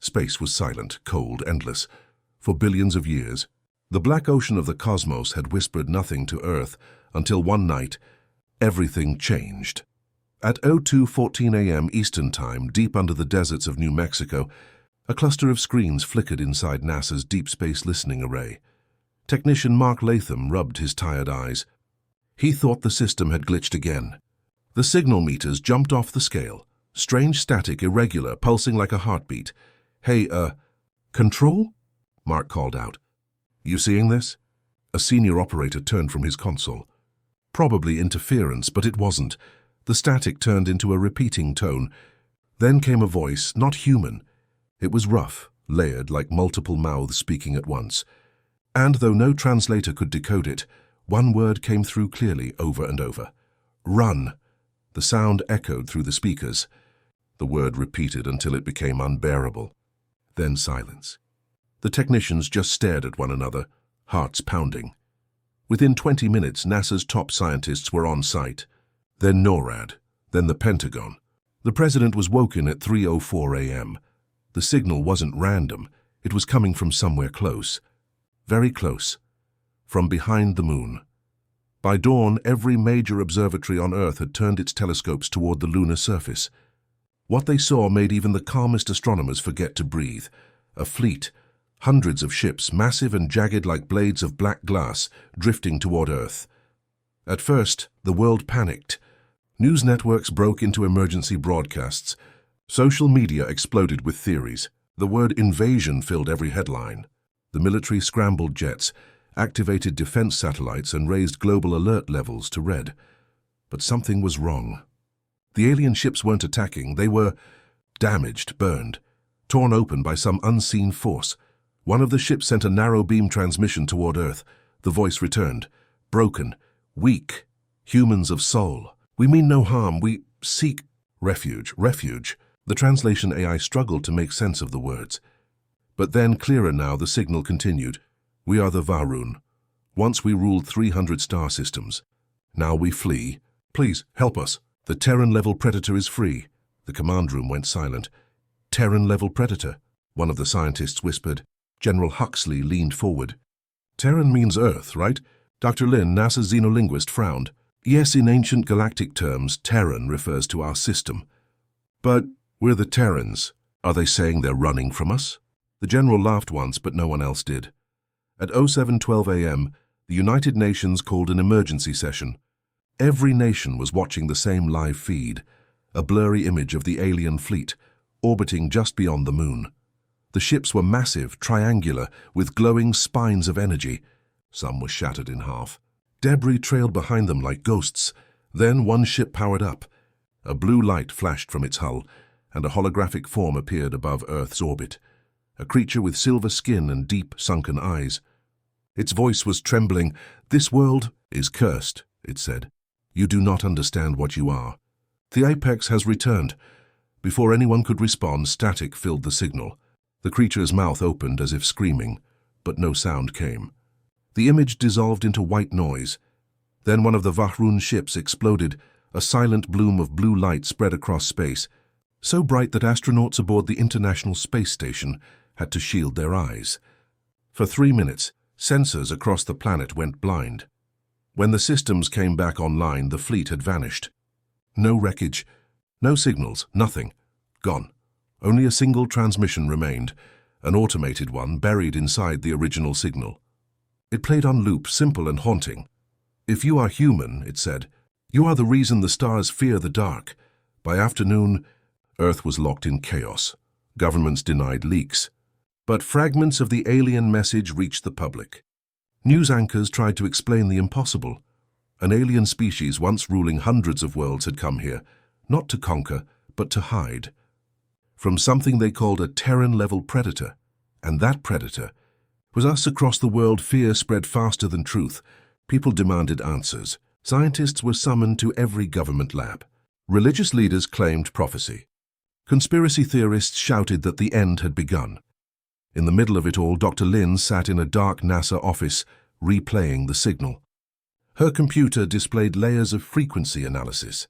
Space was silent, cold, endless. For billions of years, the black ocean of the cosmos had whispered nothing to Earth until one night, everything changed. At 02:14 a.m. Eastern Time, deep under the deserts of New Mexico, a cluster of screens flickered inside NASA's Deep Space Listening Array. Technician Mark Latham rubbed his tired eyes. He thought the system had glitched again. The signal meters jumped off the scale. Strange static, irregular, pulsing like a heartbeat. "Hey, control?" Mark called out. "You seeing this?" A senior operator turned from his console. Probably interference, but it wasn't. The static turned into a repeating tone. Then came a voice, not human. It was rough, layered, like multiple mouths speaking at once. And though no translator could decode it, one word came through clearly over and over. "Run." The sound echoed through the speakers. The word repeated until it became unbearable. Then silence. The technicians just stared at one another, hearts pounding. Within 20 minutes, NASA's top scientists were on site. Then NORAD, then the Pentagon. The president was woken at 3:04 a.m. The signal wasn't random. It was coming from somewhere close. Very close. From behind the moon. By dawn, every major observatory on Earth had turned its telescopes toward the lunar surface. What they saw made even the calmest astronomers forget to breathe. A fleet, hundreds of ships, massive and jagged like blades of black glass, drifting toward Earth. At first, the world panicked. News networks broke into emergency broadcasts. Social media exploded with theories. The word invasion filled every headline. The military scrambled jets, activated defense satellites, and raised global alert levels to red. But something was wrong. The alien ships weren't attacking. They were damaged, burned, torn open by some unseen force. One of the ships sent a narrow beam transmission toward Earth. The voice returned. Broken, weak, humans of soul. "We mean no harm. We seek refuge, refuge." The translation AI struggled to make sense of the words. But then, clearer now, the signal continued. "We are the Varun. Once we ruled 300 star systems. Now we flee. Please, help us. The Terran-level predator is free." The command room went silent. "Terran-level predator," one of the scientists whispered. General Huxley leaned forward. "Terran means Earth, right?" Dr. Lin, NASA's xenolinguist, frowned. "Yes, in ancient galactic terms, Terran refers to our system. But we're the Terrans. Are they saying they're running from us?" The general laughed once, but no one else did. At 07:12 a.m., the United Nations called an emergency session. Every nation was watching the same live feed, a blurry image of the alien fleet, orbiting just beyond the moon. The ships were massive, triangular, with glowing spines of energy. Some were shattered in half. Debris trailed behind them like ghosts. Then one ship powered up. A blue light flashed from its hull, and a holographic form appeared above Earth's orbit. A creature with silver skin and deep, sunken eyes. Its voice was trembling. "This world is cursed," it said. "You do not understand what you are. The apex has returned." Before anyone could respond, static filled the signal. The creature's mouth opened as if screaming, but no sound came. The image dissolved into white noise. Then one of the Vahrun ships exploded. A silent bloom of blue light spread across space, so bright that astronauts aboard the International Space Station had to shield their eyes. For 3 minutes, sensors across the planet went blind. When the systems came back online, the fleet had vanished. No wreckage, no signals, nothing. Gone. Only a single transmission remained, an automated one buried inside the original signal. It played on loop, simple and haunting. "If you are human," it said, "you are the reason the stars fear the dark." By afternoon, Earth was locked in chaos. Governments denied leaks. But fragments of the alien message reached the public. News anchors tried to explain the impossible. An alien species once ruling hundreds of worlds had come here, not to conquer, but to hide. From something they called a Terran-level predator. And that predator was us across the world. Fear spread faster than truth. People demanded answers. Scientists were summoned to every government lab. Religious leaders claimed prophecy. Conspiracy theorists shouted that the end had begun. In the middle of it all, Dr. Lin sat in a dark NASA office, replaying the signal. Her computer displayed layers of frequency analysis.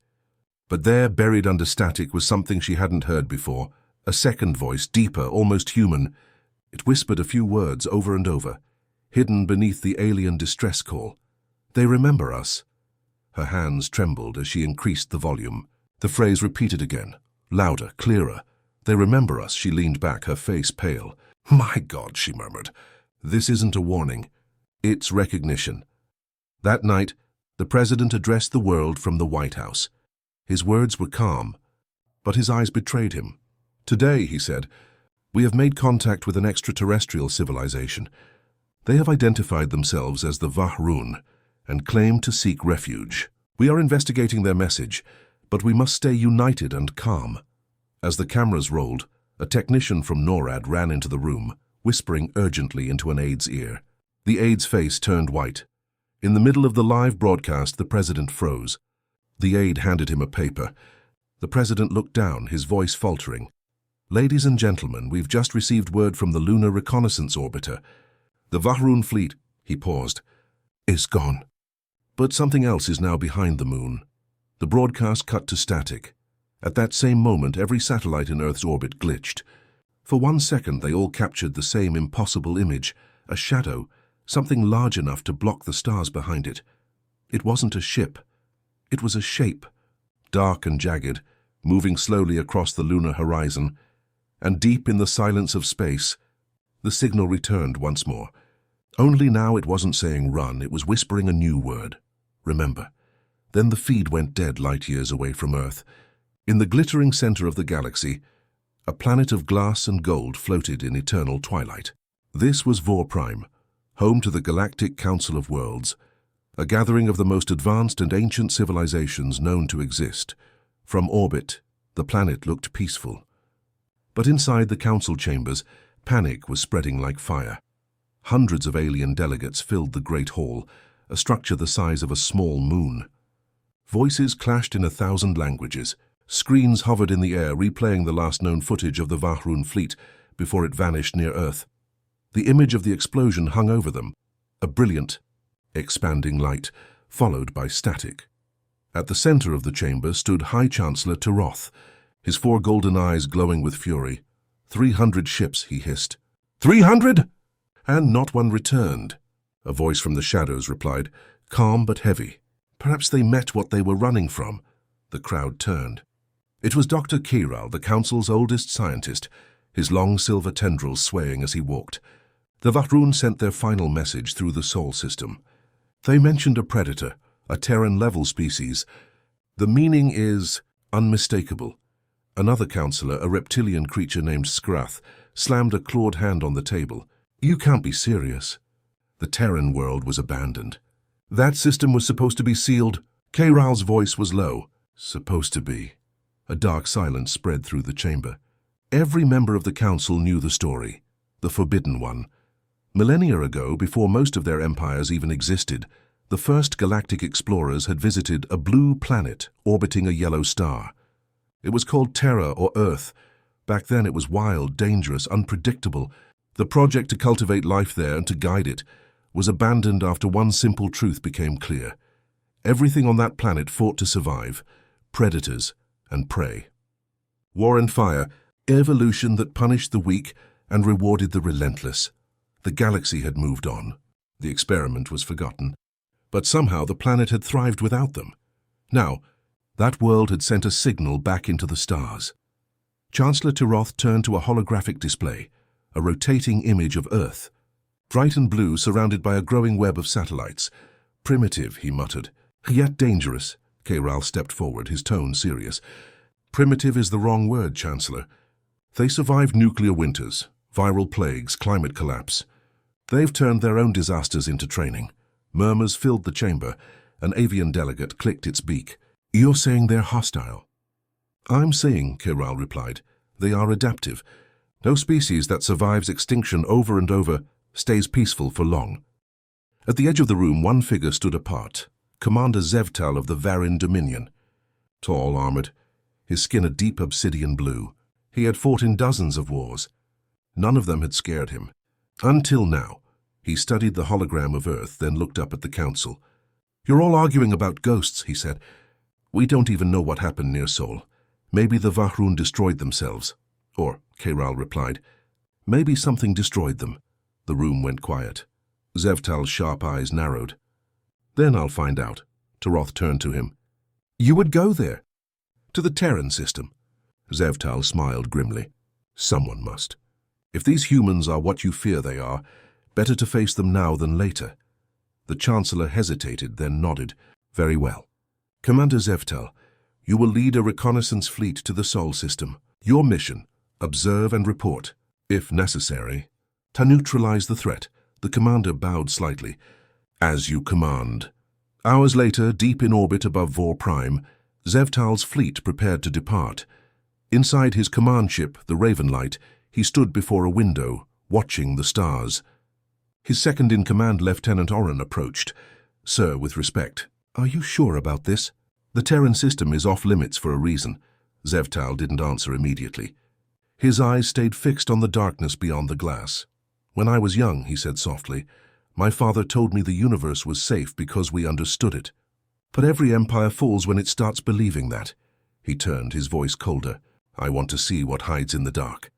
But there, buried under static, was something she hadn't heard before, A second voice, deeper, almost human. It whispered a few words over and over, hidden beneath the alien distress call. "They remember us." Her hands trembled as she increased the volume. The phrase repeated again, louder, clearer. "They remember us." She leaned back, her face pale. "My God," she murmured. "This isn't a warning. It's recognition." That night, the president addressed the world from the White House. His words were calm, but his eyes betrayed him. "Today," he said, "we have made contact with an extraterrestrial civilization. They have identified themselves as the Vahroon and claim to seek refuge. We are investigating their message, but we must stay united and calm." As the cameras rolled, a technician from NORAD ran into the room, whispering urgently into an aide's ear. The aide's face turned white. In the middle of the live broadcast, the president froze. The aide handed him a paper. The president looked down, his voice faltering. "Ladies and gentlemen, we've just received word from the Lunar Reconnaissance Orbiter. The Vahroon fleet," he paused, "is gone. But something else is now behind the moon." The broadcast cut to static. At that same moment, every satellite in Earth's orbit glitched. For 1 second, they all captured the same impossible image, a shadow, something large enough to block the stars behind it. It wasn't a ship. It was a shape, dark and jagged, moving slowly across the lunar horizon. And deep in the silence of space, the signal returned once more. Only now it wasn't saying run, it was whispering a new word: remember. Then the feed went dead light years away from Earth. In the glittering center of the galaxy, a planet of glass and gold floated in eternal twilight. This was Vor Prime, home to the Galactic Council of Worlds, a gathering of the most advanced and ancient civilizations known to exist. From orbit, the planet looked peaceful. But inside the council chambers, panic was spreading like fire. Hundreds of alien delegates filled the Great Hall, a structure the size of a small moon. Voices clashed in 1,000 languages. Screens hovered in the air, replaying the last known footage of the Vahroon fleet before it vanished near Earth. The image of the explosion hung over them, a brilliant, expanding light, followed by static. At the center of the chamber stood High Chancellor Tiroth, his 4 golden eyes glowing with fury. 300 ships, he hissed. 300? And not one returned. A voice from the shadows replied, calm but heavy. Perhaps they met what they were running from. The crowd turned. It was Dr. Kiral, the council's oldest scientist, his long silver tendrils swaying as he walked. The Vahroon sent their final message through the Sol system. They mentioned a predator, a Terran-level species. The meaning is unmistakable. Another counselor, a reptilian creature named Skrath, slammed a clawed hand on the table. You can't be serious. The Terran world was abandoned. That system was supposed to be sealed. Kiral's voice was low. Supposed to be. A dark silence spread through the chamber. Every member of the council knew the story. The Forbidden One. Millennia ago, before most of their empires even existed, the first galactic explorers had visited a blue planet orbiting a yellow star. It was called Terra or Earth. Back then it was wild, dangerous, unpredictable. The project to cultivate life there and to guide it was abandoned after one simple truth became clear. Everything on that planet fought to survive. Predators and prey. War and fire, evolution that punished the weak and rewarded the relentless. The galaxy had moved on. The experiment was forgotten. But somehow the planet had thrived without them. Now, that world had sent a signal back into the stars. Chancellor Tiroth turned to a holographic display, a rotating image of Earth. Bright and blue, surrounded by a growing web of satellites. Primitive, he muttered. Yet dangerous. Kiral stepped forward, his tone serious. Primitive is the wrong word, Chancellor. They survived nuclear winters, viral plagues, climate collapse. They've turned their own disasters into training. Murmurs filled the chamber. An avian delegate clicked its beak. You're saying they're hostile? I'm saying, Kiral replied, they are adaptive. No species that survives extinction over and over stays peaceful for long. At the edge of the room, one figure stood apart, Commander Zevtal of the Varin Dominion. Tall, armored, his skin a deep obsidian blue. He had fought in dozens of wars. None of them had scared him. Until now. He studied the hologram of Earth, then looked up at the council. You're all arguing about ghosts, he said. We don't even know what happened near Sol. Maybe the Vahroon destroyed themselves. Or, Keiral replied, maybe something destroyed them. The room went quiet. Zevtal's sharp eyes narrowed. Then I'll find out. Toroth turned to him. You would go there? To the Terran system. Zevtal smiled grimly. Someone must. If these humans are what you fear they are, better to face them now than later. The Chancellor hesitated, then nodded. Very well. Commander Zevtal, you will lead a reconnaissance fleet to the Sol system. Your mission, observe and report. If necessary, to neutralize the threat. The commander bowed slightly. As you command. Hours later, deep in orbit above Vor Prime, Zevtal's fleet prepared to depart. Inside his command ship, the Ravenlight, he stood before a window, watching the stars. His second-in-command, Lieutenant Oren, approached. Sir, with respect, are you sure about this? The Terran system is off-limits for a reason. Zevtal didn't answer immediately. His eyes stayed fixed on the darkness beyond the glass. When I was young, he said softly, my father told me the universe was safe because we understood it. But every empire falls when it starts believing that. He turned, his voice colder. I want to see what hides in the dark.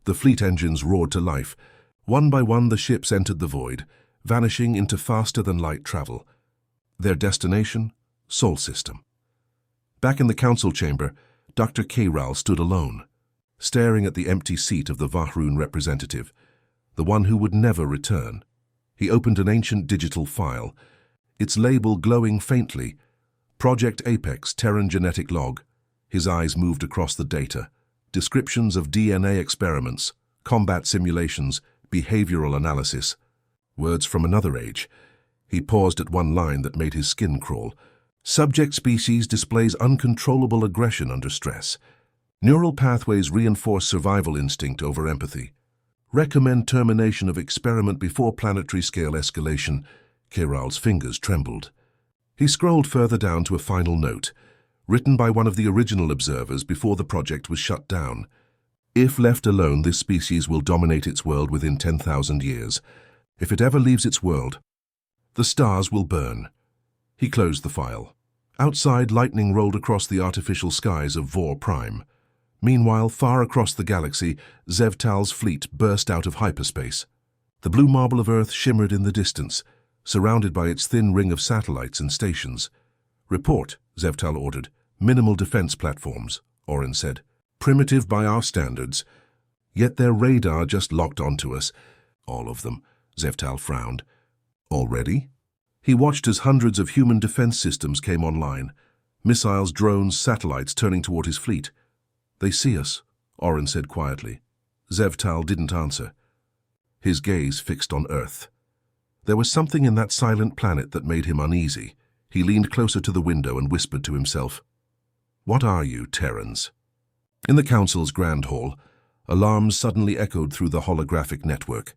The fleet engines roared to life. One by one the ships entered the void, vanishing into faster-than-light travel. Their destination? Sol system. Back in the council chamber, Dr. Keiral stood alone, staring at the empty seat of the Vahroon representative, the one who would never return. He opened an ancient digital file, its label glowing faintly, Project Apex Terran Genetic Log. His eyes moved across the data, descriptions of DNA experiments, combat simulations, behavioral analysis. Words from another age. He paused at one line that made his skin crawl. Subject species displays uncontrollable aggression under stress. Neural pathways reinforce survival instinct over empathy. Recommend termination of experiment before planetary scale escalation. Keiral's fingers trembled. He scrolled further down to a final note, written by one of the original observers before the project was shut down. If left alone, this species will dominate its world within 10,000 years. If it ever leaves its world, the stars will burn. He closed the file. Outside, lightning rolled across the artificial skies of Vor Prime. Meanwhile, far across the galaxy, Zevtal's fleet burst out of hyperspace. The blue marble of Earth shimmered in the distance, surrounded by its thin ring of satellites and stations. Report, Zevtal ordered. Minimal defense platforms, Oren said. Primitive by our standards. Yet their radar just locked onto us. All of them, Zevtal frowned. Already? He watched as hundreds of human defense systems came online. Missiles, drones, satellites turning toward his fleet. They see us, Oren said quietly. Zevtal didn't answer. His gaze fixed on Earth. There was something in that silent planet that made him uneasy. He leaned closer to the window and whispered to himself, What are you, Terrans? In the Council's Grand Hall, alarms suddenly echoed through the holographic network.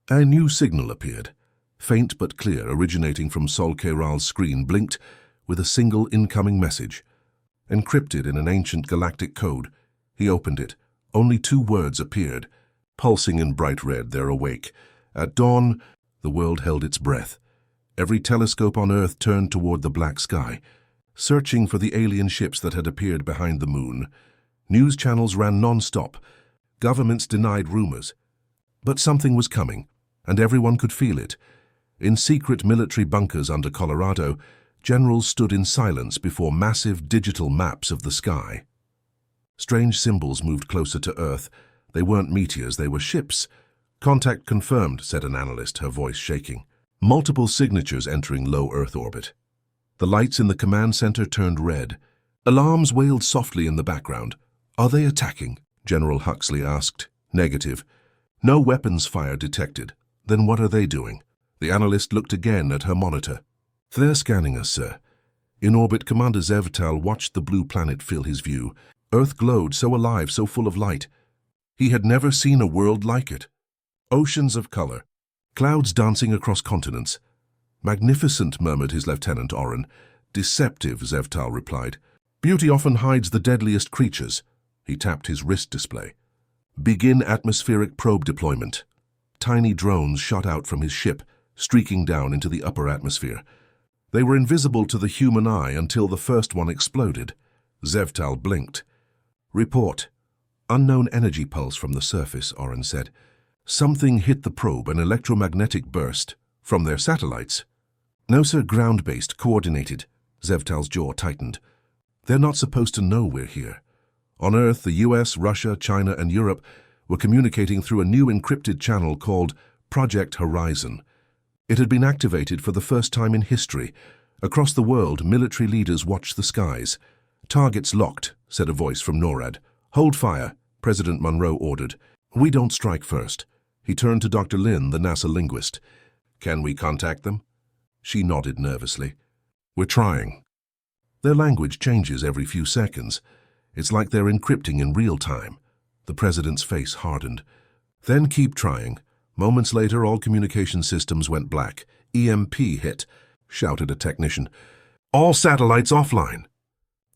A new signal appeared, faint but clear, originating from Sol Keiral's screen, blinked with a single incoming message. Encrypted in an ancient galactic code, he opened it. Only 2 words appeared, pulsing in bright red. They're awake. At dawn, the world held its breath. Every telescope on Earth turned toward the black sky, searching for the alien ships that had appeared behind the moon. News channels ran non-stop. Governments denied rumors. But something was coming, and everyone could feel it. In secret military bunkers under Colorado, generals stood in silence before massive digital maps of the sky. Strange symbols moved closer to Earth. They weren't meteors, they were ships. Contact confirmed, said an analyst, her voice shaking. Multiple signatures entering low Earth orbit. The lights in the command center turned red. Alarms wailed softly in the background. Are they attacking? General Huxley asked. Negative. No weapons fire detected. Then what are they doing? The analyst looked again at her monitor. They're scanning us, sir. In orbit, Commander Zevtal watched the blue planet fill his view. Earth glowed, so alive, so full of light. He had never seen a world like it. Oceans of color. Clouds dancing across continents. Magnificent, murmured his Lieutenant Oren. Deceptive, Zevtal replied. Beauty often hides the deadliest creatures. He tapped his wrist display. Begin atmospheric probe deployment. Tiny drones shot out from his ship, streaking down into the upper atmosphere. They were invisible to the human eye until the first one exploded. Zevtal blinked. Report. Unknown energy pulse from the surface, Oren said. Something hit the probe, an electromagnetic burst. From their satellites. No, sir, ground-based, coordinated. Zevtal's jaw tightened. They're not supposed to know we're here. On Earth, the US, Russia, China, and Europe were communicating through a new encrypted channel called Project Horizon. It had been activated for the first time in history. Across the world, military leaders watched the skies. Targets locked, said a voice from NORAD. Hold fire, President Monroe ordered. We don't strike first. He turned to Dr. Lin, the NASA linguist. Can we contact them? She nodded nervously. We're trying. Their language changes every few seconds. It's like they're encrypting in real time. The president's face hardened. Then keep trying. Moments later, all communication systems went black. EMP hit, shouted a technician. All satellites offline.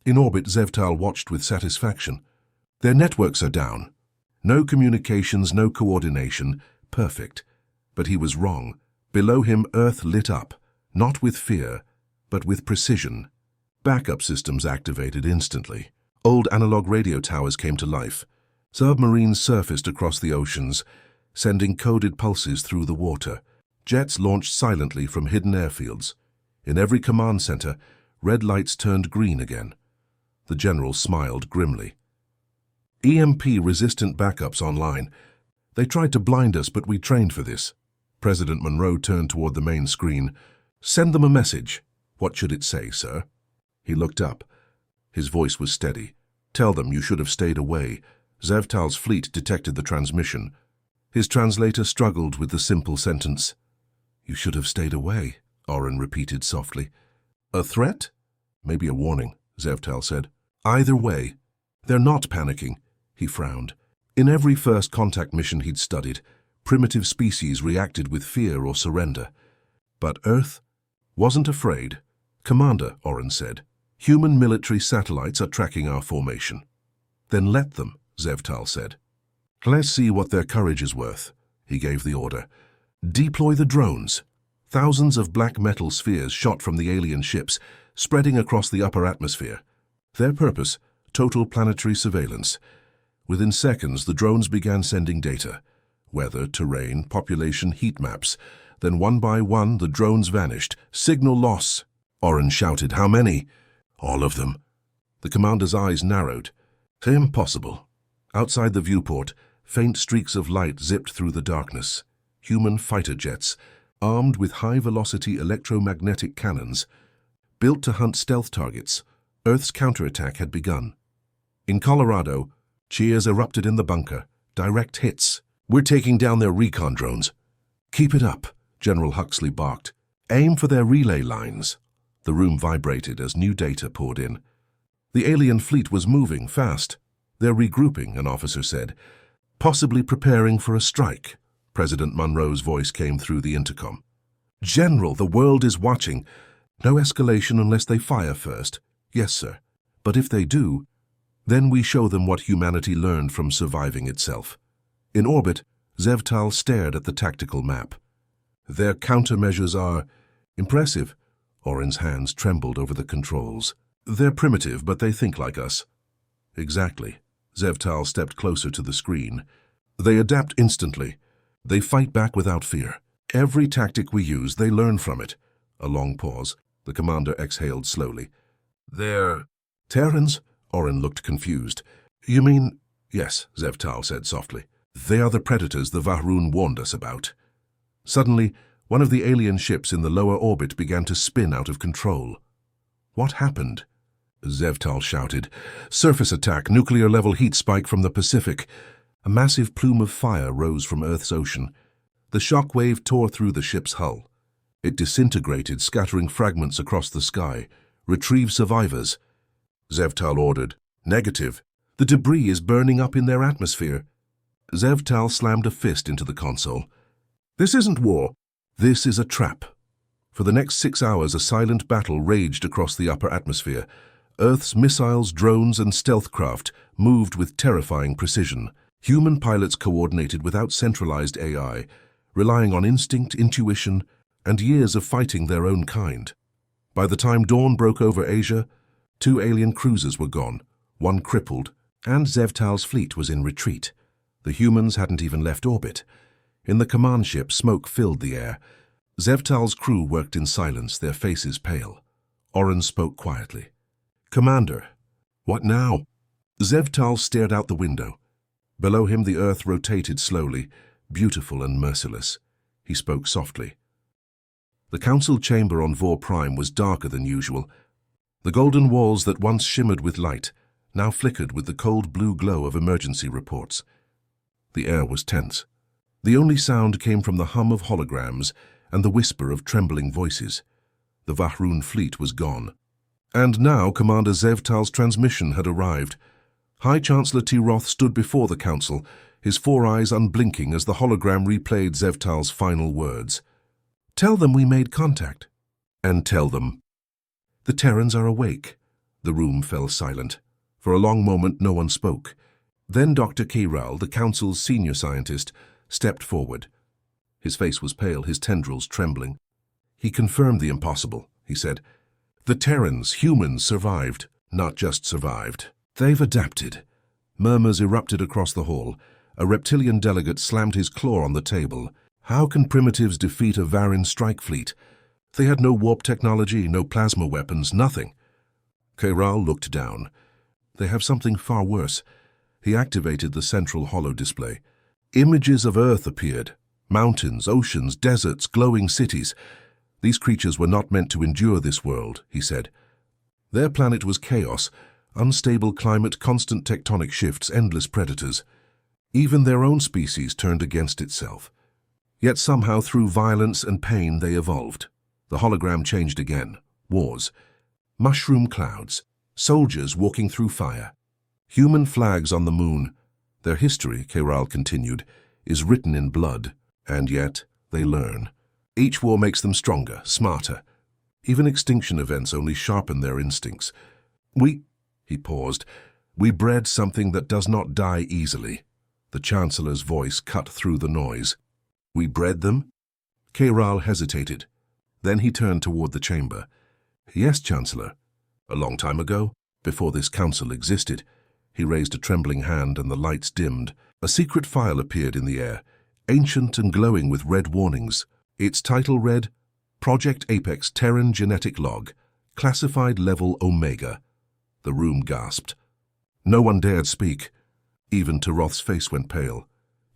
In orbit, Zevtal watched with satisfaction. Their networks are down. No communications, no coordination. Perfect. But he was wrong. Below him, Earth lit up. Not with fear, but with precision. Backup systems activated instantly. Old analog radio towers came to life. Submarines surfaced across the oceans, sending coded pulses through the water. Jets launched silently from hidden airfields. In every command center, red lights turned green again. The general smiled grimly. EMP-resistant backups online. They tried to blind us, but we trained for this. President Monroe turned toward the main screen. Send them a message. What should it say, sir? He looked up. His voice was steady. Tell them you should have stayed away. Zevtal's fleet detected the transmission. His translator struggled with the simple sentence. You should have stayed away, Oren repeated softly. A threat? Maybe a warning, Zevtal said. Either way. They're not panicking, he frowned. In every first contact mission he'd studied, primitive species reacted with fear or surrender. But Earth wasn't afraid. Commander, Oren said, human military satellites are tracking our formation. Then let them, Zevtal said. Let's see what their courage is worth, he gave the order. Deploy the drones. Thousands of black metal spheres shot from the alien ships, spreading across the upper atmosphere. Their purpose, total planetary surveillance. Within seconds, the drones began sending data. Weather, terrain, population, heat maps. Then one by one, the drones vanished. Signal loss. Oren shouted, How many? All of them. The commander's eyes narrowed. Impossible. Outside the viewport, faint streaks of light zipped through the darkness. Human fighter jets, armed with high-velocity electromagnetic cannons. Built to hunt stealth targets, Earth's counterattack had begun. In Colorado, cheers erupted in the bunker. Direct hits. We're taking down their recon drones. Keep it up, General Huxley barked. Aim for their relay lines. The room vibrated as new data poured in. The alien fleet was moving fast. They're regrouping, an officer said. Possibly preparing for a strike. President Monroe's voice came through the intercom. General, the world is watching. No escalation unless they fire first. Yes, sir. But if they do, then we show them what humanity learned from surviving itself. In orbit, Zevtal stared at the tactical map. Their countermeasures are impressive. Oren's hands trembled over the controls. They're primitive, but they think like us. Exactly. Zevtal stepped closer to the screen. They adapt instantly. They fight back without fear. Every tactic we use, they learn from it. A long pause. The commander exhaled slowly. They're Terrans? Oren looked confused. You mean? Yes, Zevtal said softly. They are the predators the Vahroon warned us about. Suddenly, one of the alien ships in the lower orbit began to spin out of control. What happened? Zevtal shouted. Surface attack, nuclear-level heat spike from the Pacific. A massive plume of fire rose from Earth's ocean. The shock wave tore through the ship's hull. It disintegrated, scattering fragments across the sky. Retrieve survivors. Zevtal ordered. Negative. The debris is burning up in their atmosphere. Zevtal slammed a fist into the console. This isn't war. This is a trap. For the next 6 hours, a silent battle raged across the upper atmosphere. Earth's missiles, drones, and stealth craft moved with terrifying precision. Human pilots coordinated without centralized AI, relying on instinct, intuition, and years of fighting their own kind. By the time dawn broke over Asia, 2 alien cruisers were gone, one crippled, And Zevtal's fleet was in retreat. The humans hadn't even left orbit. In the command ship, smoke filled the air. Zevtal's crew worked in silence, their faces pale. Oren spoke quietly. "Commander." "What now?" Zevtal stared out the window. Below him the earth rotated slowly, beautiful and merciless. He spoke softly. The council chamber on Vor Prime was darker than usual. The golden walls that once shimmered with light now flickered with the cold blue glow of emergency reports. The air was tense. The only sound came from the hum of holograms and the whisper of trembling voices. The Vahroon fleet was gone. And now Commander Zevtal's transmission had arrived. High Chancellor Tiroth stood before the council, his four eyes unblinking as the hologram replayed Zevtal's final words. "Tell them we made contact." "And tell them." "The Terrans are awake." The room fell silent. For a long moment no one spoke. Then Dr. Kiral, the council's senior scientist, stepped forward. His face was pale, his tendrils trembling. "He confirmed the impossible," he said. "The Terrans, humans, survived. Not just survived. They've adapted." Murmurs erupted across the hall. A reptilian delegate slammed his claw on the table. "How can primitives defeat a Varin strike fleet? They had no warp technology, no plasma weapons, nothing." Kiral looked down. "They have something far worse." He activated the central holo display. Images of Earth appeared. Mountains, oceans, deserts, glowing cities. These creatures were not meant to endure this world, he said. Their planet was chaos, unstable climate, constant tectonic shifts, endless predators. Even their own species turned against itself. Yet somehow through violence and pain they evolved. The hologram changed again. Wars. Mushroom clouds. Soldiers walking through fire. Human flags on the moon. Their history, Kiral continued, is written in blood. And yet, they learn. Each war makes them stronger, smarter. Even extinction events only sharpen their instincts. He paused, we bred something that does not die easily. The Chancellor's voice cut through the noise. We bred them? Kiral hesitated. Then he turned toward the chamber. Yes, Chancellor. A long time ago, before this council existed. He raised a trembling hand and the lights dimmed. A secret file appeared in the air, ancient and glowing with red warnings. Its title read, Project Apex Terran Genetic Log, Classified Level Omega. The room gasped. No one dared speak. Even Tiroth's face went pale.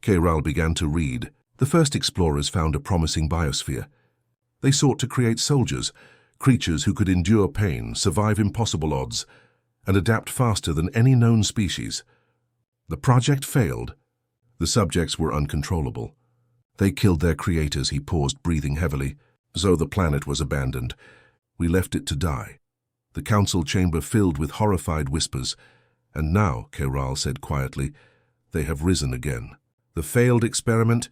Kiral began to read. The first explorers found a promising biosphere. They sought to create soldiers, creatures who could endure pain, survive impossible odds, and adapt faster than any known species. The project failed. The subjects were uncontrollable. They killed their creators, he paused, breathing heavily. So the planet was abandoned. We left it to die. The council chamber filled with horrified whispers. And now, Kiral said quietly, they have risen again. The failed experiment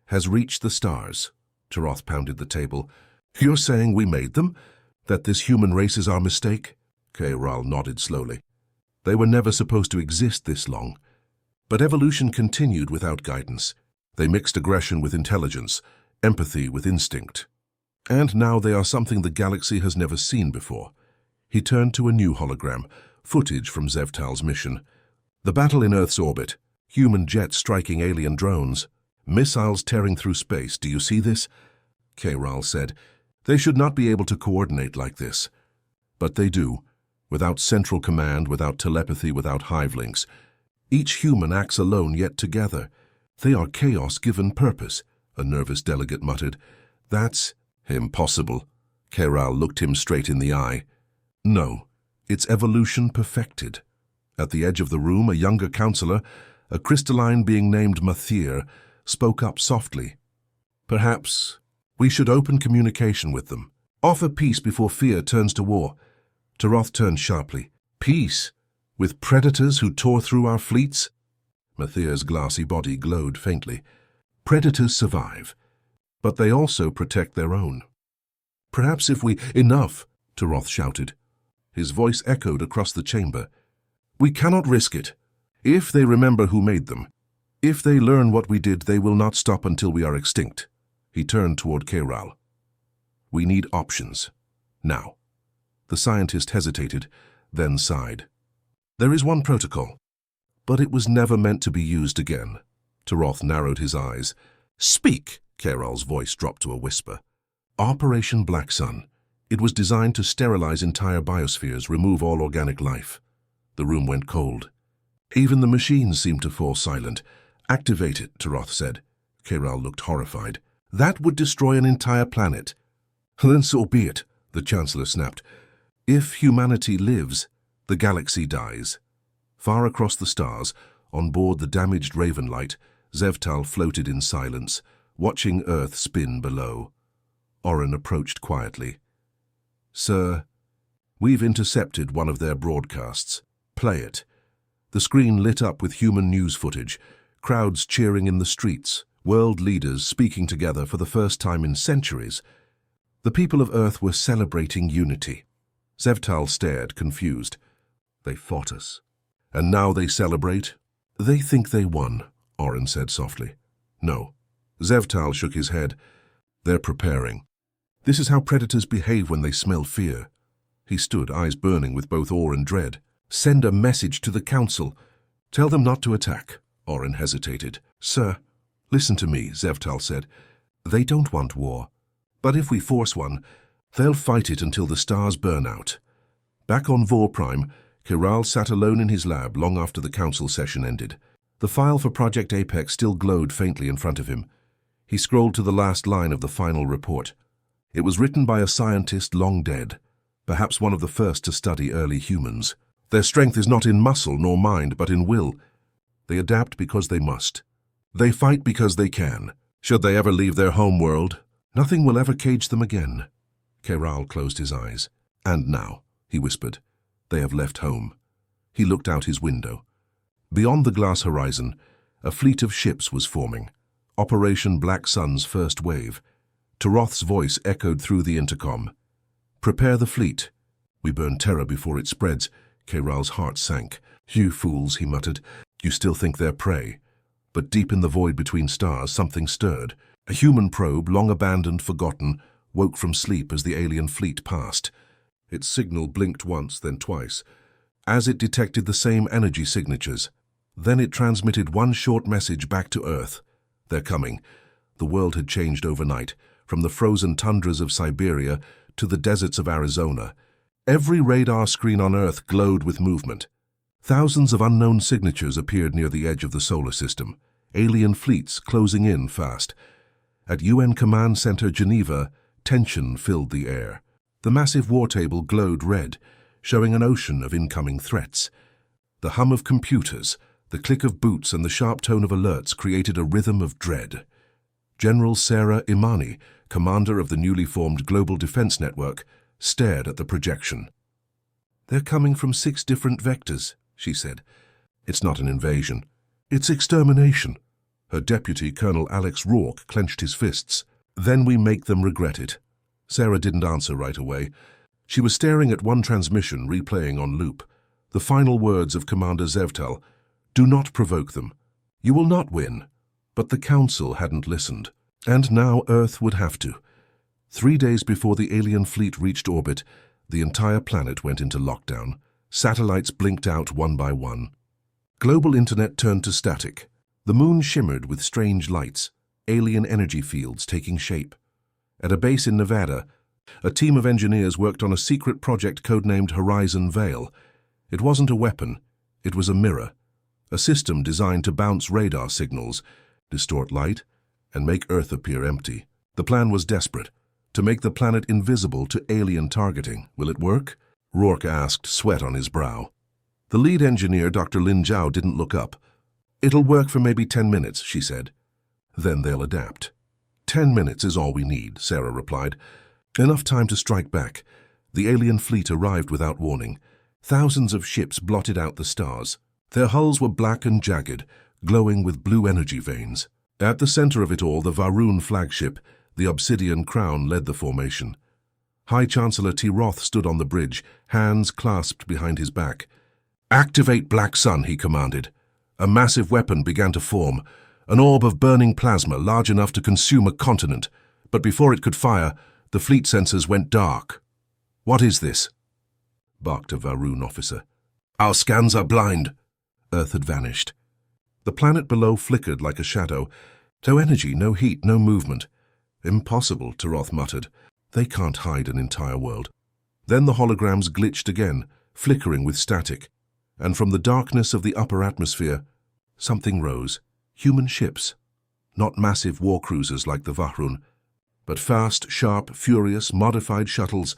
has reached the stars. Tiroth pounded the table. You're saying we made them? That this human race is our mistake? Kiral nodded slowly. They were never supposed to exist this long. But evolution continued without guidance. They mixed aggression with intelligence, empathy with instinct. And now they are something the galaxy has never seen before. He turned to a new hologram, footage from Zevtal's mission. The battle in Earth's orbit, human jets striking alien drones, missiles tearing through space. Do you see this? Kiral said. They should not be able to coordinate like this. But they do, without central command, without telepathy, without hive links. Each human acts alone, yet together. They are chaos given purpose, a nervous delegate muttered. That's impossible. Kiral looked him straight in the eye. No, it's evolution perfected. At the edge of the room, a younger counselor, a crystalline being named Mathir, spoke up softly. Perhaps we should open communication with them. Offer peace before fear turns to war. Tiroth turned sharply. Peace? With predators who tore through our fleets? Mathir's glassy body glowed faintly. Predators survive, but they also protect their own. Perhaps if we— Enough, Tiroth shouted. His voice echoed across the chamber. We cannot risk it. If they remember who made them, if they learn what we did, they will not stop until we are extinct. He turned toward Kiral. We need options. Now. The scientist hesitated, then sighed. There is one protocol. But it was never meant to be used again. Taroth narrowed his eyes. "Speak!" Keral's voice dropped to a whisper. "Operation Black Sun. It was designed to sterilize entire biospheres, remove all organic life." The room went cold. Even the machines seemed to fall silent. "Activate it," Taroth said. Keral looked horrified. "That would destroy an entire planet." "Then so be it," the Chancellor snapped. "If humanity lives, the galaxy dies." Far across the stars, on board the damaged Ravenlight, Zevtal floated in silence, watching Earth spin below. Orin approached quietly. "Sir, we've intercepted one of their broadcasts. Play it." The screen lit up with human news footage, crowds cheering in the streets, world leaders speaking together for the first time in centuries. The people of Earth were celebrating unity. Zevtal stared, confused. "They fought us. And now they celebrate?" "They think they won," Orin said softly. "No." Zevtal shook his head. "They're preparing. This is how predators behave when they smell fear." He stood, eyes burning with both awe and dread. "Send a message to the Council. Tell them not to attack." Orin hesitated. "Sir, listen to me," Zevtal said. "They don't want war. But if we force one, they'll fight it until the stars burn out." Back on Vorprime, Keral sat alone in his lab long after the council session ended. The file for Project Apex still glowed faintly in front of him. He scrolled to the last line of the final report. It was written by a scientist long dead, perhaps one of the first to study early humans. "Their strength is not in muscle nor mind, but in will. They adapt because they must. They fight because they can. Should they ever leave their home world, nothing will ever cage them again." Keral closed his eyes. "And now," he whispered, "they have left home." He looked out his window. Beyond the glass horizon, a fleet of ships was forming. Operation Black Sun's first wave. Taroth's voice echoed through the intercom. "Prepare the fleet. We burn terror before it spreads." Keral's heart sank. "You fools," he muttered. "You still think they're prey." But deep in the void between stars, something stirred. A human probe, long abandoned, forgotten, woke from sleep as the alien fleet passed. Its signal blinked once, then twice, as it detected the same energy signatures. Then it transmitted one short message back to Earth. "They're coming." The world had changed overnight, from the frozen tundras of Siberia to the deserts of Arizona. Every radar screen on Earth glowed with movement. Thousands of unknown signatures appeared near the edge of the solar system, alien fleets closing in fast. At UN Command Center Geneva, tension filled the air. The massive war table glowed red, showing an ocean of incoming threats. The hum of computers, the click of boots, and the sharp tone of alerts created a rhythm of dread. General Sarah Imani, commander of the newly formed Global Defense Network, stared at the projection. "They're coming from 6 different vectors," she said. "It's not an invasion. It's extermination." Her deputy, Colonel Alex Rourke, clenched his fists. "Then we make them regret it." Sarah didn't answer right away. She was staring at one transmission replaying on loop. The final words of Commander Zevtal: "Do not provoke them. You will not win." But the Council hadn't listened. And now Earth would have to. 3 days before the alien fleet reached orbit, the entire planet went into lockdown. Satellites blinked out one by one. Global internet turned to static. The moon shimmered with strange lights, alien energy fields taking shape. At a base in Nevada, a team of engineers worked on a secret project codenamed Horizon Veil. It wasn't a weapon, it was a mirror, a system designed to bounce radar signals, distort light, and make Earth appear empty. The plan was desperate, to make the planet invisible to alien targeting. "Will it work?" Rourke asked, sweat on his brow. The lead engineer, Dr. Lin Zhao, didn't look up. "It'll work for maybe 10 minutes, she said. "Then they'll adapt." 10 minutes is all we need, Sarah replied. "Enough time to strike back." The alien fleet arrived without warning. Thousands of ships blotted out the stars. Their hulls were black and jagged, glowing with blue energy veins. At the center of it all, the Varun flagship, the Obsidian Crown, led the formation. High Chancellor Taroth stood on the bridge, hands clasped behind his back. "Activate Black Sun," he commanded. A massive weapon began to form, an orb of burning plasma large enough to consume a continent. But before it could fire, the fleet sensors went dark. "What is this?" barked a Varun officer. "Our scans are blind." Earth had vanished. The planet below flickered like a shadow. No energy, no heat, no movement. Impossible, Taroth muttered. They can't hide an entire world. Then the holograms glitched again, flickering with static. And from the darkness of the upper atmosphere, something rose. Human ships. Not massive war cruisers like the Vahrun, but fast, sharp, furious, modified shuttles,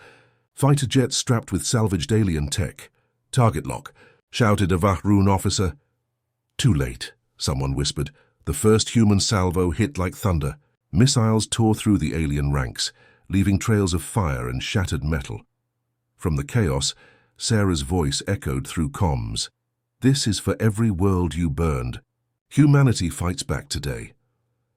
fighter jets strapped with salvaged alien tech. Target lock, shouted a Vahrun officer. Too late, someone whispered. The first human salvo hit like thunder. Missiles tore through the alien ranks, leaving trails of fire and shattered metal. From the chaos, Sarah's voice echoed through comms. This is for every world you burned. Humanity fights back today.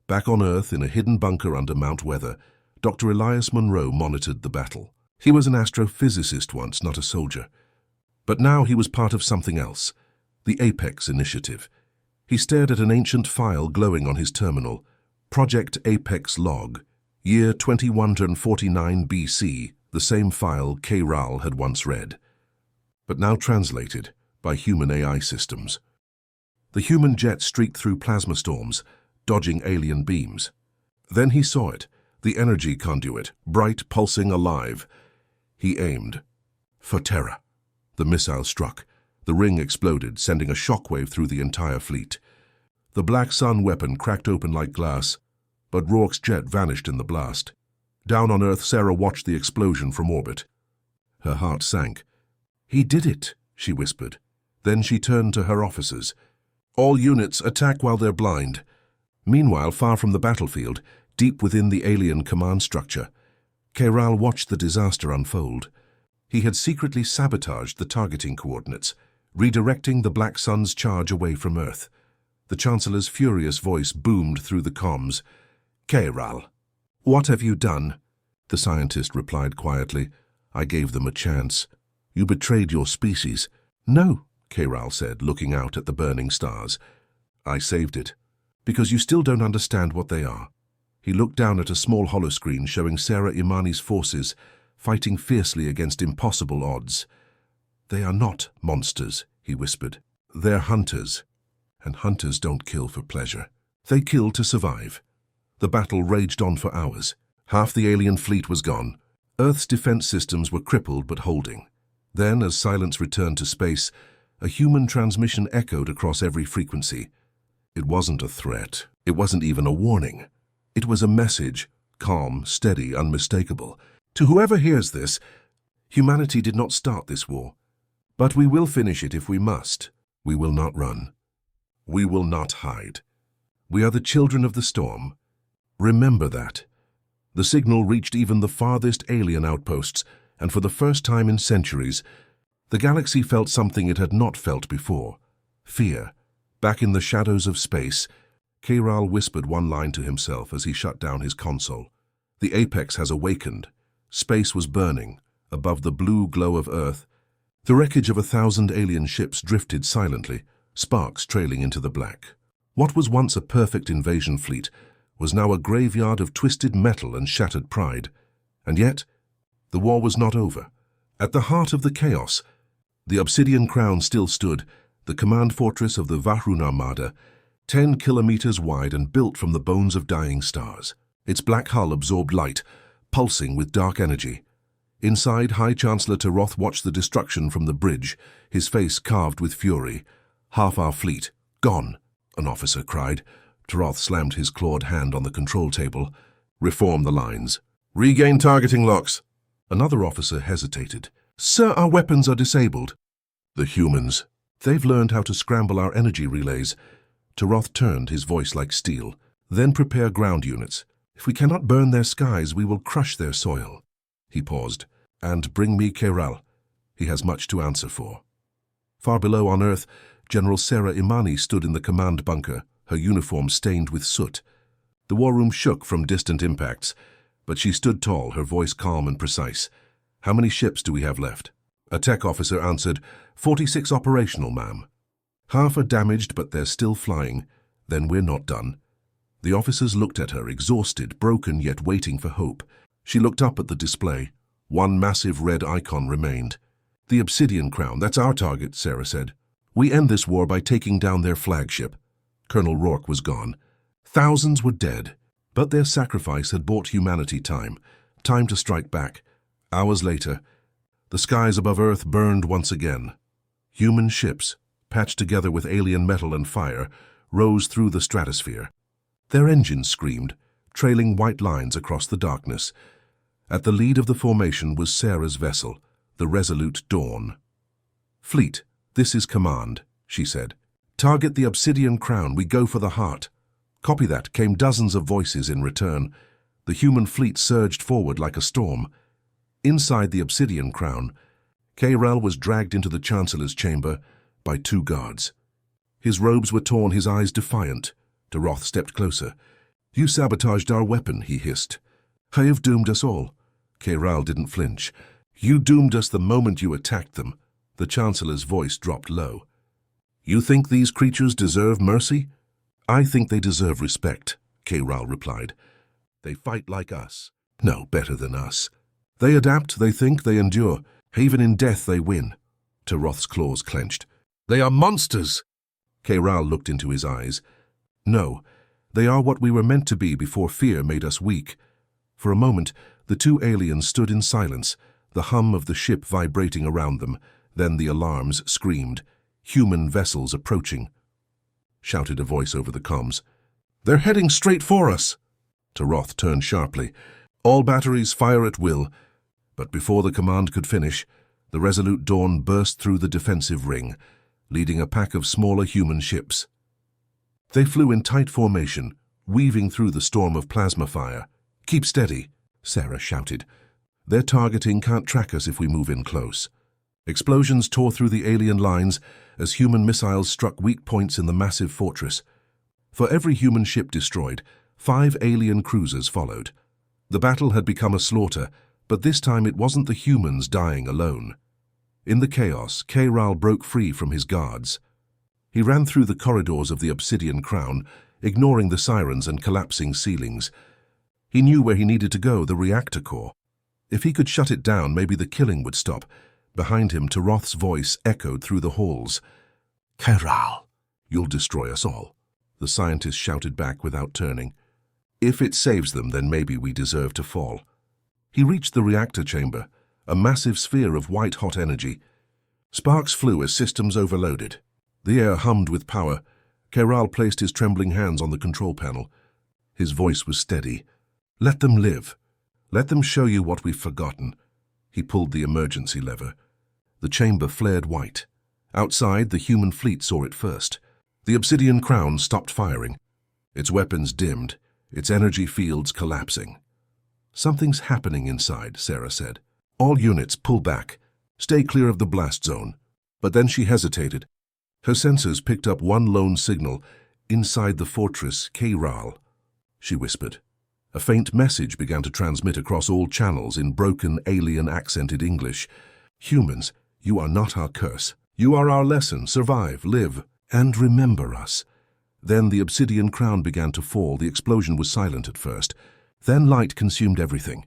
Back on Earth, in a hidden bunker under Mount Weather, Dr. Elias Monroe monitored the battle. He was an astrophysicist once, not a soldier. But now he was part of something else, the Apex Initiative. He stared at an ancient file glowing on his terminal. Project Apex Log, year 2149 BC, the same file K'Ral had once read, but now translated by human AI systems. The human jet streaked through plasma storms, dodging alien beams. Then he saw it, the energy conduit, bright, pulsing, alive. He aimed. For Terra. The missile struck. The ring exploded, sending a shockwave through the entire fleet. The Black Sun weapon cracked open like glass, but Rourke's jet vanished in the blast. Down on Earth, Sarah watched the explosion from orbit. Her heart sank. "He did it," she whispered. Then she turned to her officers. "All units, attack while they're blind." Meanwhile, far from the battlefield, deep within the alien command structure, K'Ral watched the disaster unfold. He had secretly sabotaged the targeting coordinates, redirecting the Black Sun's charge away from Earth. The Chancellor's furious voice boomed through the comms. "K'Ral, what have you done?" The scientist replied quietly. "I gave them a chance. You betrayed your species." "No," K'Ral said, looking out at the burning stars. "I saved it, because you still don't understand what they are." He looked down at a small holoscreen showing Sarah Imani's forces fighting fiercely against impossible odds. "They are not monsters," he whispered. "They're hunters. And hunters don't kill for pleasure. They kill to survive." The battle raged on for hours. Half the alien fleet was gone. Earth's defense systems were crippled but holding. Then, as silence returned to space, a human transmission echoed across every frequency. It wasn't a threat. It wasn't even a warning. It was a message, calm, steady, unmistakable. To whoever hears this, humanity did not start this war. But we will finish it if we must. We will not run. We will not hide. We are the children of the storm. Remember that. The signal reached even the farthest alien outposts, and for the first time in centuries, the galaxy felt something it had not felt before. Fear. Back in the shadows of space, K'Ral whispered one line to himself as he shut down his console. The apex has awakened. Space was burning, above the blue glow of Earth. The wreckage of 1,000 alien ships drifted silently, sparks trailing into the black. What was once a perfect invasion fleet was now a graveyard of twisted metal and shattered pride. And yet, the war was not over. At the heart of the chaos, the Obsidian Crown still stood, the command fortress of the Vahrun Armada, 10 kilometers wide and built from the bones of dying stars. Its black hull absorbed light, pulsing with dark energy. Inside, High Chancellor Taroth watched the destruction from the bridge, his face carved with fury. "Half our fleet, gone," an officer cried. Taroth slammed his clawed hand on the control table. "Reform the lines. Regain targeting locks." Another officer hesitated. "Sir, our weapons are disabled." "The humans. They've learned how to scramble our energy relays." Taroth turned, his voice like steel. "Then prepare ground units. If we cannot burn their skies, we will crush their soil." He paused. "And bring me K'Ral. He has much to answer for." Far below on Earth, General Sarah Imani stood in the command bunker, her uniform stained with soot. The war room shook from distant impacts, but she stood tall, her voice calm and precise. "How many ships do we have left?" A tech officer answered, 46 operational, ma'am." "Half are damaged, but they're still flying. Then we're not done." The officers looked at her, exhausted, broken, yet waiting for hope. She looked up at the display. One massive red icon remained. "The Obsidian Crown, that's our target," Sarah said. We end this war by taking down their flagship. Colonel Rourke was gone. Thousands were dead, but their sacrifice had bought humanity time to strike back. Hours later, the skies above Earth burned once again. Human ships, patched together with alien metal and fire, rose through the stratosphere. Their engines screamed, trailing white lines across the darkness. At the lead of the formation was Sarah's vessel, the Resolute Dawn. "Fleet, this is command," she said. "Target the Obsidian Crown, we go for the heart." "Copy that," came dozens of voices in return. The human fleet surged forward like a storm. Inside the Obsidian Crown, K-Rel was dragged into the Chancellor's chamber by 2 guards. His robes were torn, his eyes defiant. Deroth stepped closer. "You sabotaged our weapon," he hissed. "I have doomed us all." K-Rel didn't flinch. "You doomed us the moment you attacked them." The Chancellor's voice dropped low. "You think these creatures deserve mercy?" "I think they deserve respect," K-Rel replied. "They fight like us." "No, better than us. They adapt, they think, they endure. Even in death they win." Deroth's claws clenched. "They are monsters!" K-Rel looked into his eyes. "No, they are what we were meant to be before fear made us weak." For a moment, the 2 aliens stood in silence, the hum of the ship vibrating around them. Then the alarms screamed. "Human vessels approaching," shouted a voice over the comms. "They're heading straight for us!" Deroth turned sharply. "All batteries fire at will." But before the command could finish, the Resolute Dawn burst through the defensive ring, leading a pack of smaller human ships. They flew in tight formation, weaving through the storm of plasma fire. "Keep steady," Sarah shouted. "Their targeting can't track us if we move in close." Explosions tore through the alien lines as human missiles struck weak points in the massive fortress. For every human ship destroyed, 5 alien cruisers followed. The battle had become a slaughter, but this time it wasn't the humans dying alone. In the chaos, K-Rel broke free from his guards. He ran through the corridors of the Obsidian Crown, ignoring the sirens and collapsing ceilings. He knew where he needed to go, the reactor core. If he could shut it down, maybe the killing would stop. Behind him, Deroth's voice echoed through the halls. "K-Rel, you'll destroy us all," the scientist shouted back without turning. "If it saves them, then maybe we deserve to fall." He reached the reactor chamber, a massive sphere of white-hot energy. Sparks flew as systems overloaded. The air hummed with power. K-Rel placed his trembling hands on the control panel. His voice was steady. "Let them live. Let them show you what we've forgotten." He pulled the emergency lever. The chamber flared white. Outside, the human fleet saw it first. The Obsidian Crown stopped firing. Its weapons dimmed, its energy fields collapsing. "Something's happening inside," Sarah said. "All units, pull back. Stay clear of the blast zone." But then she hesitated. Her sensors picked up one lone signal. "Inside the fortress, K-Rel," she whispered. A faint message began to transmit across all channels in broken, alien-accented English. "Humans, you are not our curse. You are our lesson. Survive, live, and remember us." Then the Obsidian Crown began to fall. The explosion was silent at first. Then light consumed everything.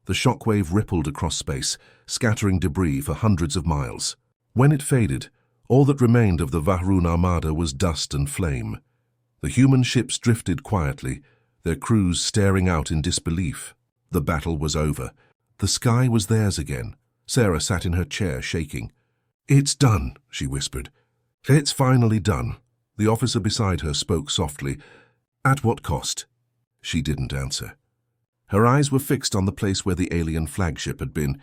The shockwave rippled across space, scattering debris for hundreds of miles. When it faded, all that remained of the Vahroon Armada was dust and flame. The human ships drifted quietly, their crews staring out in disbelief. The battle was over. The sky was theirs again. Sarah sat in her chair, shaking. "It's done," she whispered. "It's finally done." The officer beside her spoke softly. "At what cost?" She didn't answer. Her eyes were fixed on the place where the alien flagship had been.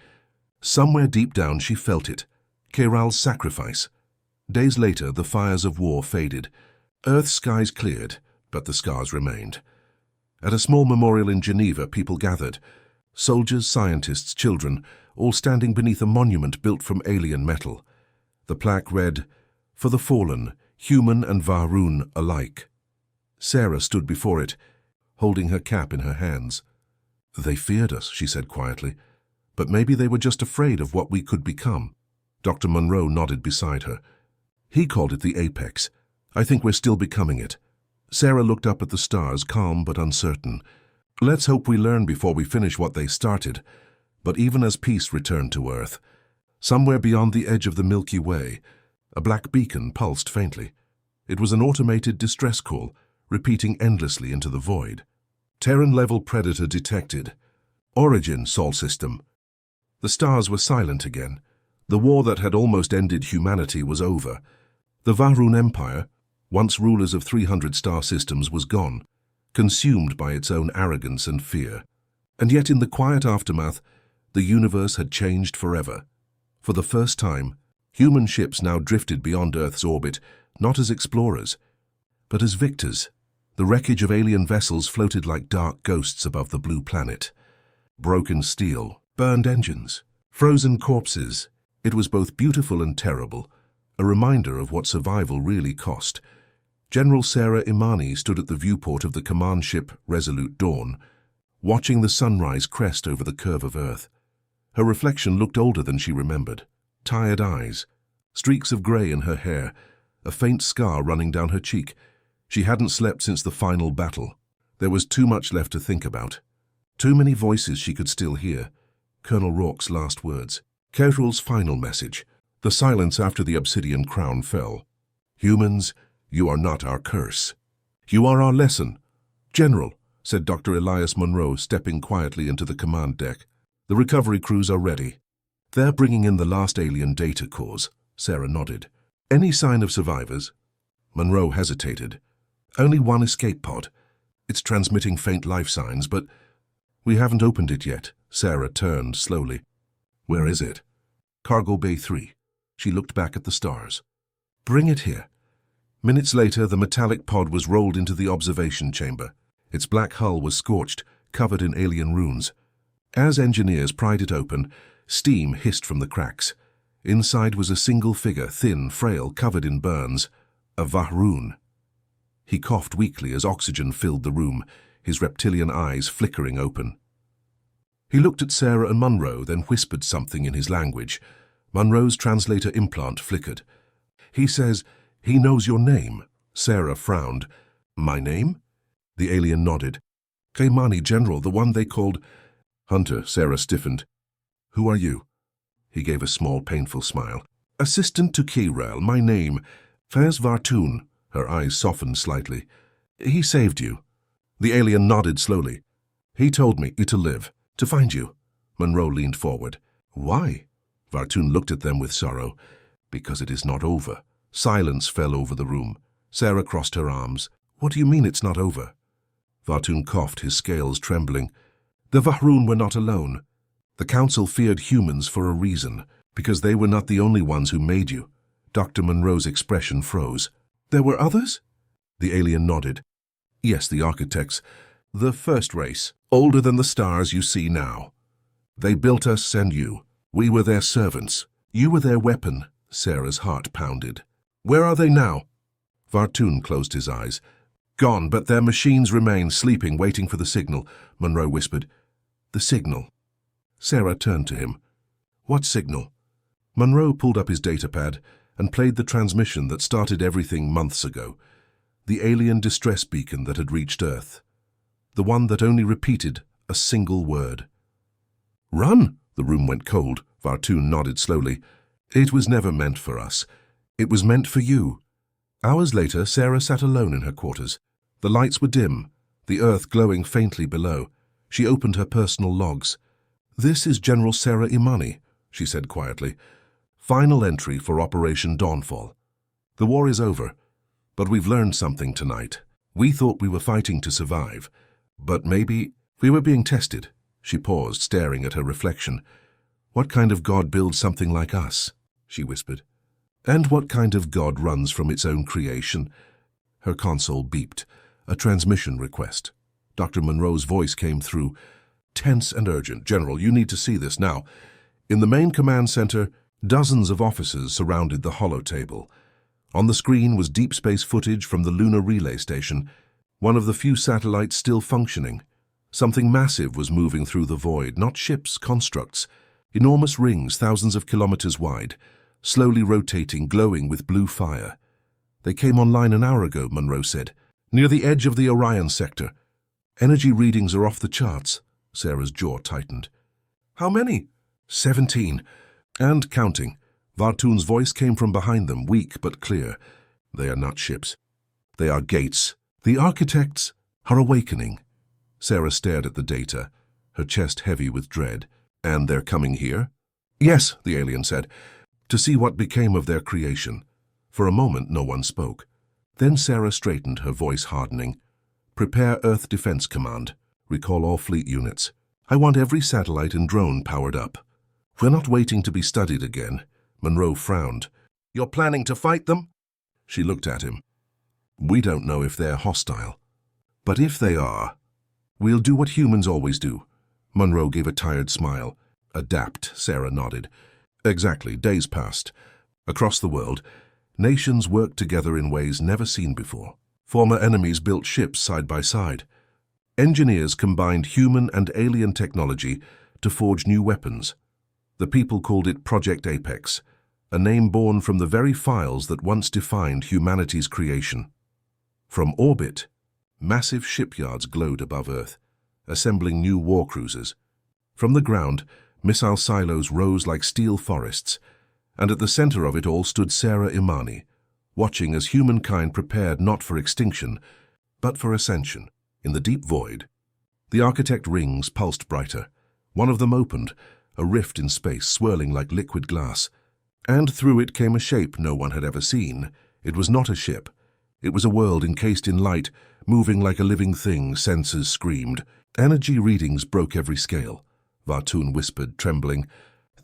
Somewhere deep down she felt it. K-Rel's sacrifice. Days later, the fires of war faded. Earth's skies cleared, but the scars remained. At a small memorial in Geneva, people gathered. Soldiers, scientists, children, all standing beneath a monument built from alien metal. The plaque read, "For the fallen, human and Vahroon alike." Sarah stood before it, holding her cap in her hands. "They feared us," she said quietly, "but maybe they were just afraid of what we could become." Dr. Monroe nodded beside her. "He called it the apex. I think we're still becoming it." Sarah looked up at the stars, calm but uncertain. "Let's hope we learn before we finish what they started." But even as peace returned to Earth, somewhere beyond the edge of the Milky Way, A black beacon pulsed faintly. It was an automated distress call, repeating endlessly into the void. Terran-level predator detected. Origin, Sol system. The stars were silent again. The war that had almost ended humanity was over. The Vahroon Empire, once rulers of 300 star systems, was gone, consumed by its own arrogance and fear. And yet in the quiet aftermath, the universe had changed forever. For the first time, human ships now drifted beyond Earth's orbit, not as explorers, but as victors. The wreckage of alien vessels floated like dark ghosts above the blue planet. Broken steel, burned engines, frozen corpses. It was both beautiful and terrible, a reminder of what survival really cost. General Sarah Imani stood at the viewport of the command ship Resolute Dawn, watching the sunrise crest over the curve of Earth. Her reflection looked older than she remembered. Tired eyes, streaks of grey in her hair, a faint scar running down her cheek. She hadn't slept since the final battle. There was too much left to think about. Too many voices she could still hear. Colonel Rourke's last words. Casual's final message. The silence after the obsidian crown fell. Humans, you are not our curse. You are our lesson. General, said Dr. Elias Monroe, stepping quietly into the command deck. The recovery crews are ready. They're bringing in the last alien data cores. Sarah nodded. Any sign of survivors? Monroe hesitated. Only one escape pod. It's transmitting faint life signs, but we haven't opened it yet. Sarah turned slowly. Where is it? Cargo Bay 3. She looked back at the stars. Bring it here. Minutes later, the metallic pod was rolled into the observation chamber. Its black hull was scorched, covered in alien runes. As engineers pried it open, steam hissed from the cracks. Inside was a single figure, thin, frail, covered in burns. A Vahroon. He coughed weakly as oxygen filled the room, his reptilian eyes flickering open. He looked at Sarah and Monroe, then whispered something in his language. Monroe's translator implant flickered. He says, he knows your name. Sarah frowned. My name? The alien nodded. Kaimani, General, the one they called Hunter. Sarah stiffened. Who are you? He gave a small, painful smile. Assistant to Kirel, my name. Faz Vartun. Her eyes softened slightly. He saved you. The alien nodded slowly. He told me to live, to find you. Monroe leaned forward. Why? Vartun looked at them with sorrow. Because it is not over. Silence fell over the room. Sarah crossed her arms. What do you mean it's not over? Vartun coughed, his scales trembling. The Vahroon were not alone. The Council feared humans for a reason, because they were not the only ones who made you. Dr. Monroe's expression froze. There were others? The alien nodded. Yes, the architects. The first race, older than the stars you see now. They built us and you. We were their servants. You were their weapon. Sarah's heart pounded. Where are they now? Vartun closed his eyes. Gone, but their machines remain, sleeping, waiting for the signal, Monroe whispered. The signal. Sarah turned to him. What signal? Monroe pulled up his datapad and played the transmission that started everything months ago. The alien distress beacon that had reached Earth. The one that only repeated a single word. Run! The room went cold. Vartun nodded slowly. It was never meant for us. It was meant for you. Hours later, Sarah sat alone in her quarters. The lights were dim, the Earth glowing faintly below. She opened her personal logs. This is General Sarah Imani, she said quietly. Final entry for Operation Dawnfall. The war is over, but we've learned something tonight. We thought we were fighting to survive, but maybe we were being tested. She paused, staring at her reflection. What kind of God builds something like us? She whispered. And what kind of God runs from its own creation? Her console beeped. A transmission request. Dr. Monroe's voice came through. Tense and urgent. General, you need to see this now. In the main command center, dozens of officers surrounded the holotable. On the screen was deep space footage from the lunar relay station, one of the few satellites still functioning. Something massive was moving through the void, not ships, constructs. Enormous rings, thousands of kilometers wide, slowly rotating, glowing with blue fire. They came online an hour ago, Monroe said, near the edge of the Orion sector. Energy readings are off the charts. Sarah's jaw tightened. How many? 17. And counting. Vartoon's voice came from behind them, weak but clear. They are not ships. They are gates. The architects are awakening. Sarah stared at the data, her chest heavy with dread. And they're coming here? Yes, the alien said, to see what became of their creation. For a moment, no one spoke. Then Sarah straightened, her voice hardening. Prepare Earth Defense Command. Recall all fleet units. I want every satellite and drone powered up. We're not waiting to be studied again. Monroe frowned. You're planning to fight them? She looked at him. We don't know if they're hostile. But if they are, we'll do what humans always do. Monroe gave a tired smile. Adapt, Sarah nodded. Exactly. Days passed. Across the world, nations worked together in ways never seen before. Former enemies built ships side by side. Engineers combined human and alien technology to forge new weapons. The people called it Project Apex, a name born from the very files that once defined humanity's creation. From orbit, massive shipyards glowed above Earth, assembling new war cruisers. From the ground, missile silos rose like steel forests, and at the center of it all stood Sarah Imani, watching as humankind prepared not for extinction, but for ascension. In the deep void, the architect rings pulsed brighter. One of them opened, a rift in space swirling like liquid glass, and through it came a shape no one had ever seen. It was not a ship. It was a world encased in light, moving like a living thing. Sensors screamed. Energy readings broke every scale. Vartoon whispered, trembling,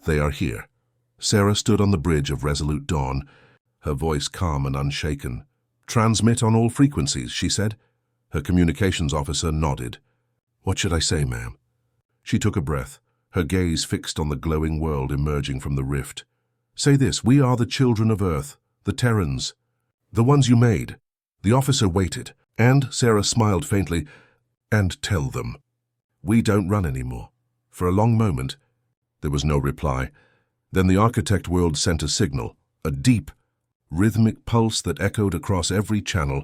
"They are here." Sarah stood on the bridge of Resolute Dawn, her voice calm and unshaken. "Transmit on all frequencies," she said. Her communications officer nodded. "What should I say, ma'am?" She took a breath, her gaze fixed on the glowing world emerging from the rift. "Say this: we are the children of Earth, the Terrans, the ones you made." The officer waited, and Sarah smiled faintly. "And tell them, we don't run anymore." For a long moment, there was no reply. Then the architect world sent a signal, a deep, rhythmic pulse that echoed across every channel,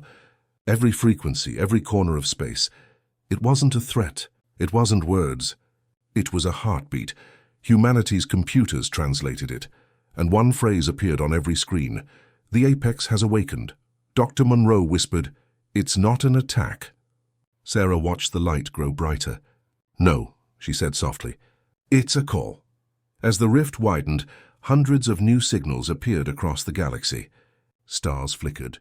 every frequency, every corner of space. It wasn't a threat. It wasn't words. It was a heartbeat. Humanity's computers translated it, and one phrase appeared on every screen. "The Apex has awakened." Dr. Monroe whispered, "It's not an attack." Sarah watched the light grow brighter. "No," she said softly. "It's a call." As the rift widened, hundreds of new signals appeared across the galaxy. Stars flickered.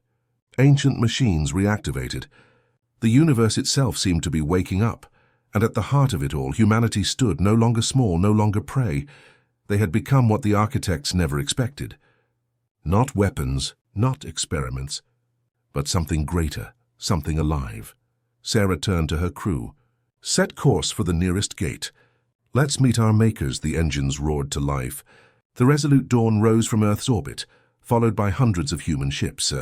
Ancient machines reactivated. The universe itself seemed to be waking up, and at the heart of it all, humanity stood, no longer small, no longer prey. They had become what the architects never expected. Not weapons, not experiments, but something greater, something alive. Sarah turned to her crew. "Set course for the nearest gate. Let's meet our makers," the engines roared to life. The Resolute Dawn rose from Earth's orbit, followed by hundreds of human ships.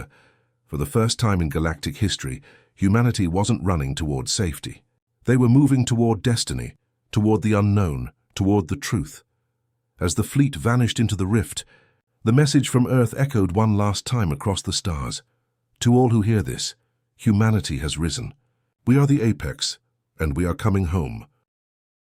For the first time in galactic history, humanity wasn't running toward safety. They were moving toward destiny, toward the unknown, toward the truth. As the fleet vanished into the rift, the message from Earth echoed one last time across the stars. "To all who hear this, humanity has risen. We are the Apex, and we are coming home."